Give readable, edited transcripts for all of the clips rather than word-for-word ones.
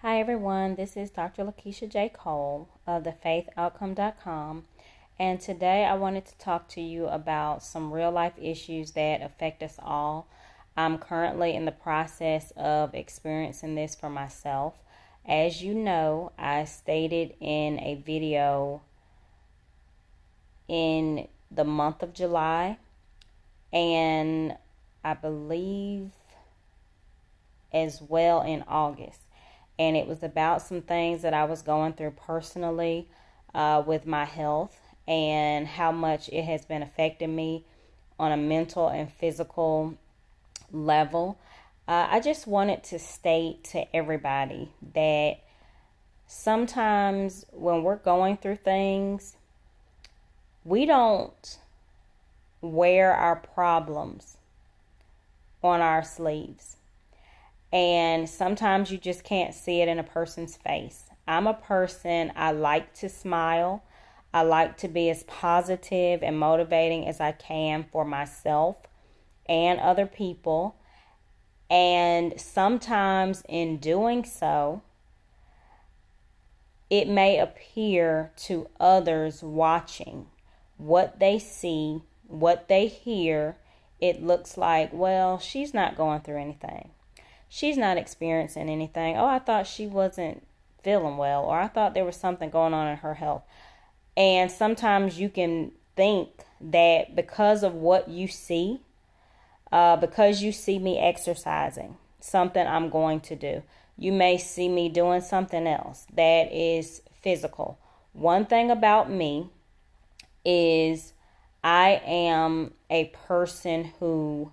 Hi everyone, this is Dr. Lakeisha J. Cole of thefaithoutcome.com, and today I wanted to talk to you about some real life issues that affect us all. I'm currently in the process of experiencing this for myself. As you know, I stated in a video in the month of July, and I believe as well in August. And it was about some things that I was going through personally with my health and how much it has been affecting me on a mental and physical level. I just wanted to state to everybody that sometimes when we're going through things, we don't wear our problems on our sleeves. And sometimes you just can't see it in a person's face. I'm a person, I like to smile. I like to be as positive and motivating as I can for myself and other people. And sometimes in doing so, it may appear to others watching what they see, what they hear. It looks like, well, she's not going through anything. She's not experiencing anything. Oh, I thought she wasn't feeling well, or I thought there was something going on in her health. And sometimes you can think that because of what you see, because you see me exercising, something I'm going to do, you may see me doing something else that is physical. One thing about me is I am a person who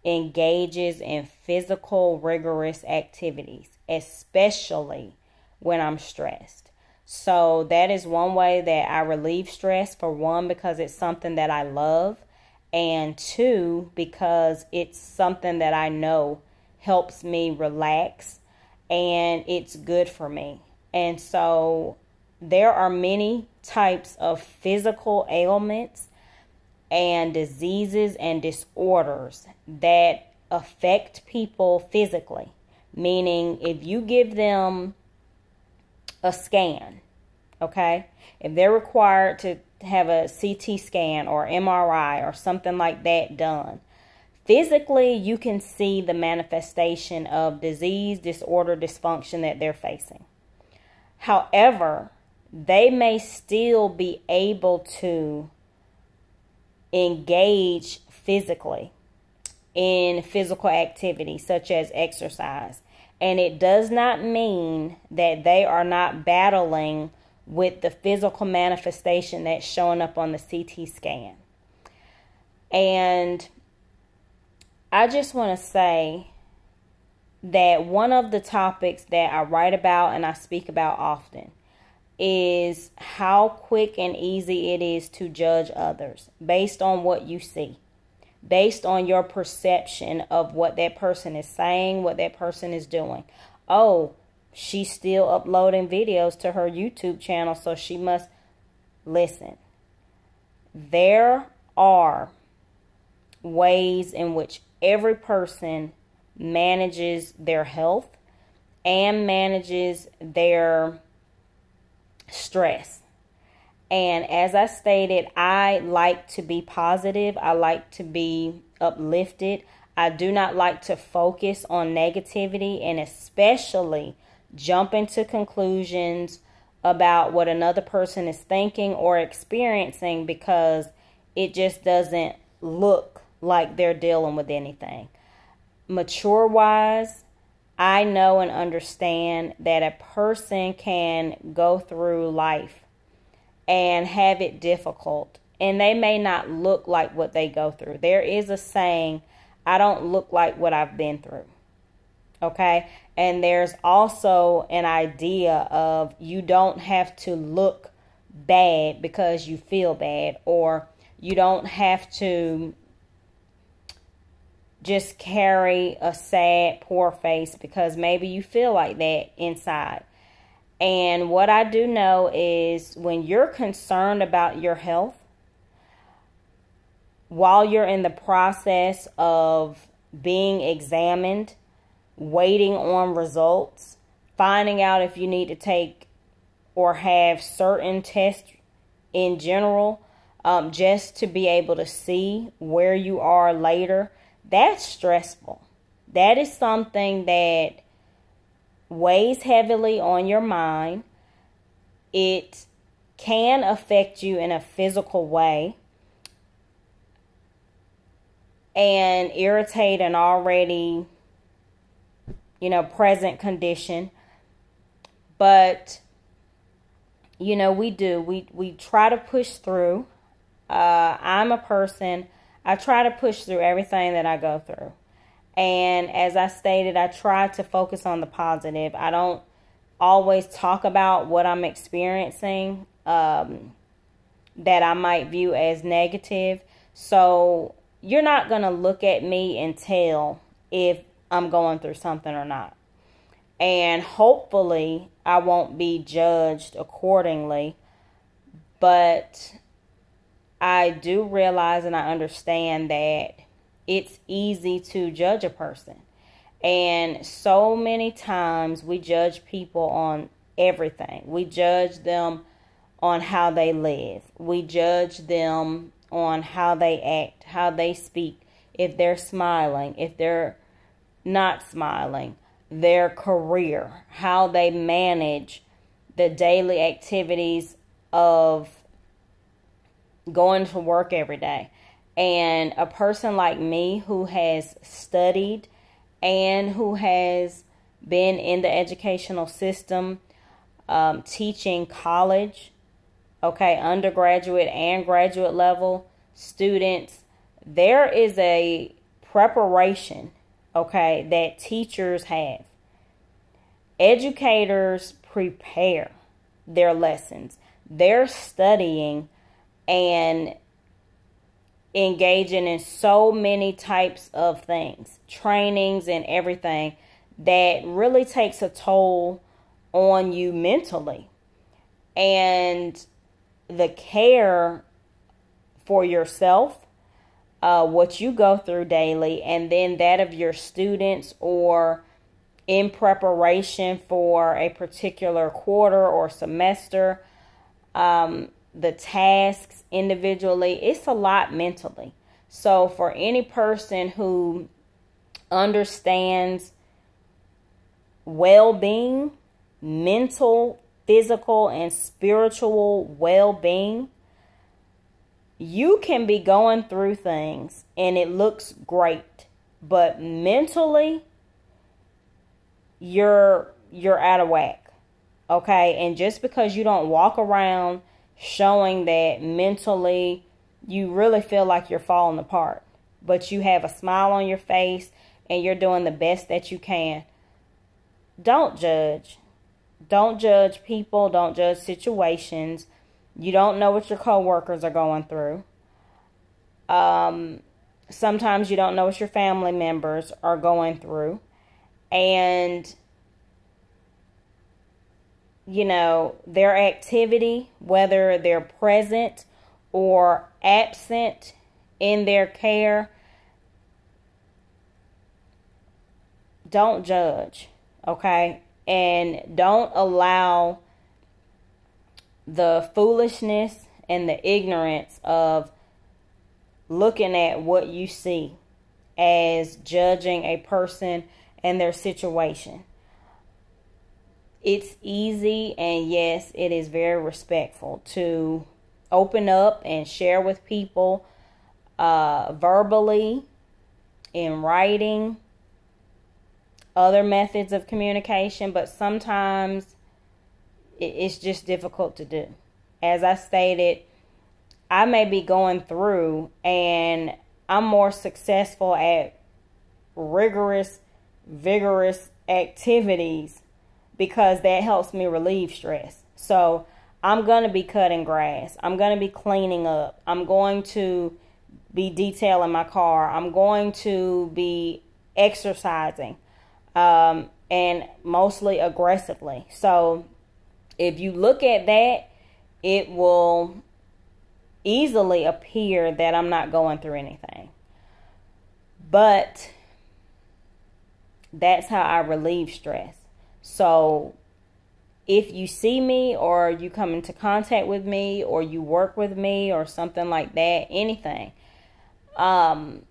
engages in physical, rigorous activities, especially when I'm stressed. So that is one way that I relieve stress. For one, because it's something that I love, and two, because it's something that I know helps me relax and it's good for me. And so there are many types of physical ailments and diseases and disorders that affect people physically. Meaning, if you give them a scan, okay, if they're required to have a CT scan or MRI or something like that done, physically you can see the manifestation of disease, disorder, dysfunction that they're facing. However, they may still be able to engage physically in physical activity such as exercise. And it does not mean that they are not battling with the physical manifestation that's showing up on the CT scan. And I just want to say that one of the topics that I write about and I speak about often is how quick and easy it is to judge others based on what you see, based on your perception of what that person is saying, what that person is doing. Oh, she's still uploading videos to her YouTube channel, so she must listen. There are ways in which every person manages their health and manages their stress. And as I stated, I like to be positive. I like to be uplifted. I do not like to focus on negativity and especially jump into conclusions about what another person is thinking or experiencing because it just doesn't look like they're dealing with anything. Mature-wise, I know and understand that a person can go through life and have it difficult, and they may not look like what they go through. There is a saying, I don't look like what I've been through. Okay? And there's also an idea of you don't have to look bad because you feel bad, or you don't have to just carry a sad, poor face because maybe you feel like that inside. And what I do know is when you're concerned about your health, while you're in the process of being examined, waiting on results, finding out if you need to take or have certain tests in general, just to be able to see where you are later, that's stressful. That is something that weighs heavily on your mind. It can affect you in a physical way and irritate an already, present condition. But, we try to push through. I'm a person, I try to push through everything that I go through. And as I stated, I try to focus on the positive. I don't always talk about what I'm experiencing that I might view as negative. So you're not going to look at me and tell if I'm going through something or not. And hopefully I won't be judged accordingly. But I do realize and I understand that it's easy to judge a person. And so many times we judge people on everything. We judge them on how they live. We judge them on how they act, how they speak, if they're smiling, if they're not smiling, their career, how they manage the daily activities of going to work every day. And a person like me who has studied and who has been in the educational system, teaching college, undergraduate and graduate level students, there is a preparation, that teachers have. Educators prepare their lessons. They're studying and engaging in so many types of things, trainings and everything that really takes a toll on you mentally. And the care for yourself, what you go through daily, and then that of your students or in preparation for a particular quarter or semester, the tasks individually, it's a lot mentally. So for any person who understands well-being, mental, physical, and spiritual well-being, you can be going through things and it looks great, but mentally you're out of whack. And just because you don't walk around showing that mentally you really feel like you're falling apart, but you have a smile on your face and you're doing the best that you can, don't judge. Don't judge people. Don't judge situations. You don't know what your coworkers are going through. Sometimes you don't know what your family members are going through. And, their activity, whether they're present or absent in their care, don't judge, And don't allow the foolishness and the ignorance of looking at what you see as judging a person and their situation. It's easy, and yes, it is very respectful to open up and share with people verbally, in writing, other methods of communication, but sometimes it's just difficult to do. As I stated, I may be going through and I'm more successful at rigorous, vigorous activities because that helps me relieve stress. So I'm going to be cutting grass. I'm going to be cleaning up. I'm going to be detailing my car. I'm going to be exercising, and mostly aggressively. So if you look at that, it will easily appear that I'm not going through anything. But that's how I relieve stress. So if you see me or you come into contact with me or you work with me or something like that, anything, during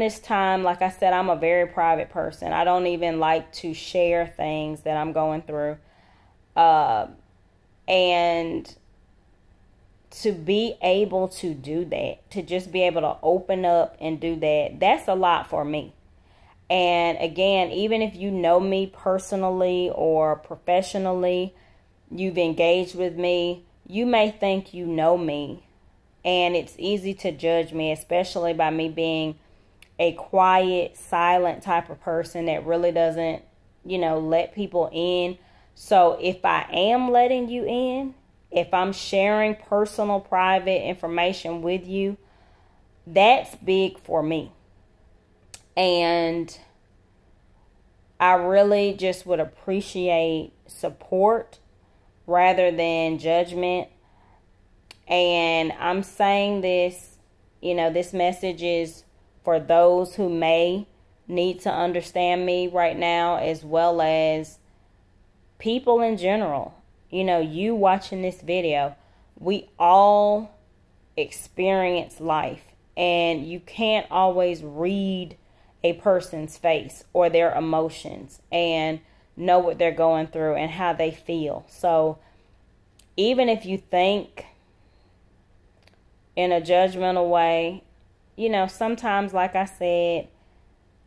this time, like I said, I'm a very private person. I don't even like to share things that I'm going through. And to be able to do that, to just be able to open up and do that, that's a lot for me. And again, even if you know me personally or professionally, you've engaged with me, you may think you know me. And it's easy to judge me, especially by me being a quiet, silent type of person that really doesn't, let people in. So if I am letting you in, if I'm sharing personal, private information with you, that's big for me. And I really just would appreciate support rather than judgment. And I'm saying this, this message is for those who may need to understand me right now, as well as people in general. You watching this video, we all experience life, and you can't always read a person's face or their emotions and know what they're going through and how they feel. So even if you think in a judgmental way, sometimes, like I said,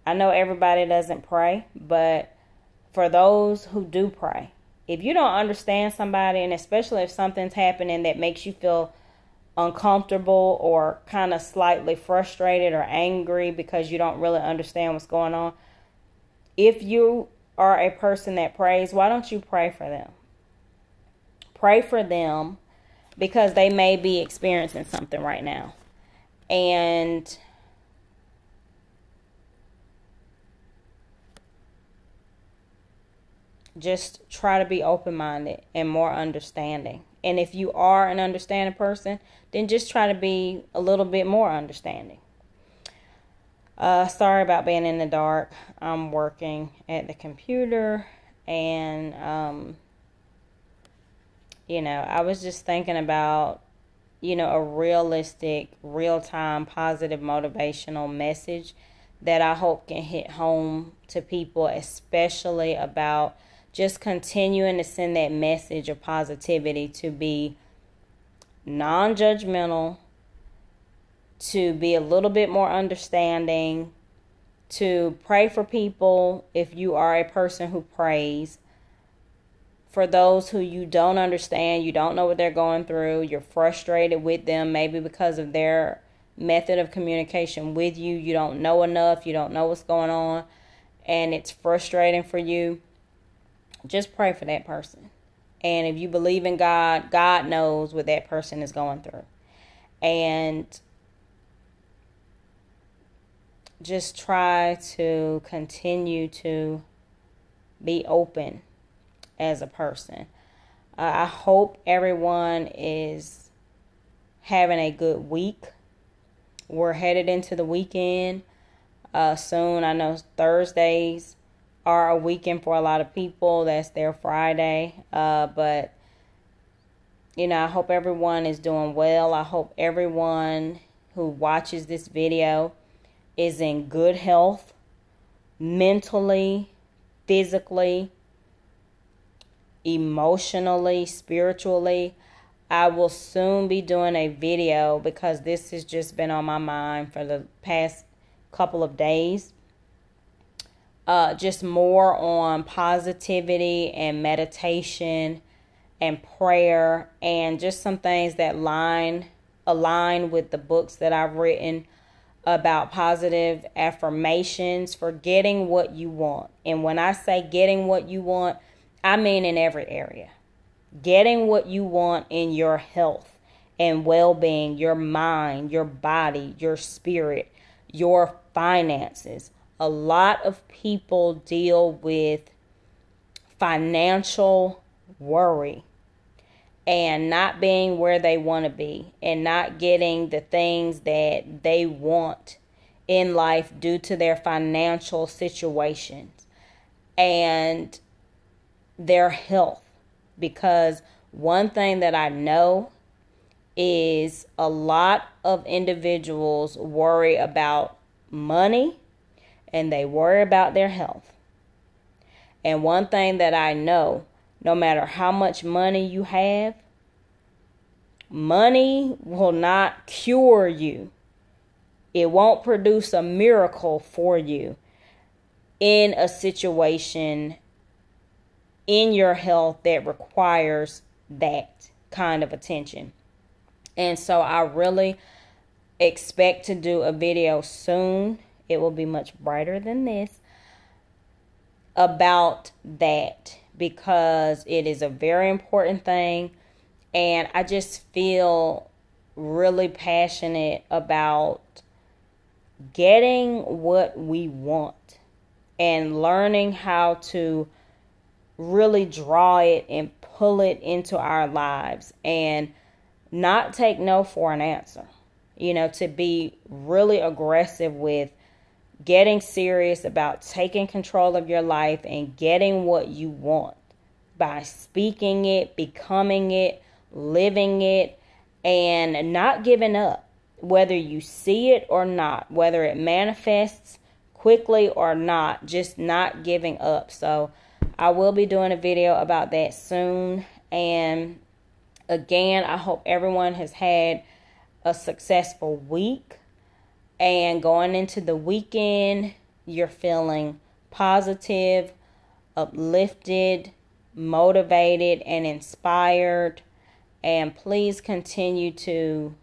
I know everybody doesn't pray, but for those who do pray, if you don't understand somebody, and especially if something's happening that makes you feel uncomfortable or kind of slightly frustrated or angry because you don't really understand what's going on, if you are a person that prays, why don't you pray for them? Pray for them, because they may be experiencing something right now. And just try to be open-minded and more understanding. And if you are an understanding person, then just try to be a little bit more understanding. Sorry about being in the dark. I'm working at the computer, and I was just thinking about, a realistic, real-time, positive, motivational message that I hope can hit home to people, especially about just continuing to send that message of positivity, to be non-judgmental, to be a little bit more understanding, to pray for people if you are a person who prays. For those who you don't understand, you don't know what they're going through, you're frustrated with them, maybe because of their method of communication with you, you don't know enough, you don't know what's going on, and it's frustrating for you, just pray for that person. And if you believe in God, God knows what that person is going through. And just try to continue to be open as a person. I hope everyone is having a good week. We're headed into the weekend soon. I know Thursdays are a weekend for a lot of people. That's their Friday. But, I hope everyone is doing well. I hope everyone who watches this video is in good health, mentally, physically, emotionally, spiritually. I will soon be doing a video, because this has just been on my mind for the past couple of days. Just more on positivity and meditation and prayer, and just some things that align with the books that I've written about positive affirmations for getting what you want. And when I say getting what you want, I mean in every area. Getting what you want in your health and well-being, your mind, your body, your spirit, your finances. A lot of people deal with financial worry and not being where they want to be and not getting the things that they want in life due to their financial situations. and their health. Because one thing that I know is a lot of individuals worry about money and they worry about their health. And one thing that I know, no matter how much money you have, money will not cure you. It won't produce a miracle for you in a situation in your health that requires that kind of attention. And so I really expect to do a video soon. It will be much brighter than this about that, because it is a very important thing. And I just feel really passionate about getting what we want and learning how to really draw it and pull it into our lives and not take no for an answer. You know, to be really aggressive with getting serious about taking control of your life and getting what you want by speaking it, becoming it, living it, and not giving up, whether you see it or not, whether it manifests quickly or not, just not giving up. So I will be doing a video about that soon. And again, I hope everyone has had a successful week, and going into the weekend, you're feeling positive, uplifted, motivated, and inspired. And please continue to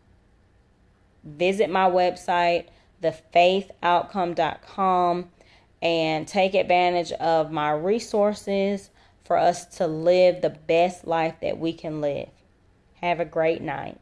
visit my website, thefaithoutcome.com, and take advantage of my resources for us to live the best life that we can live. Have a great night.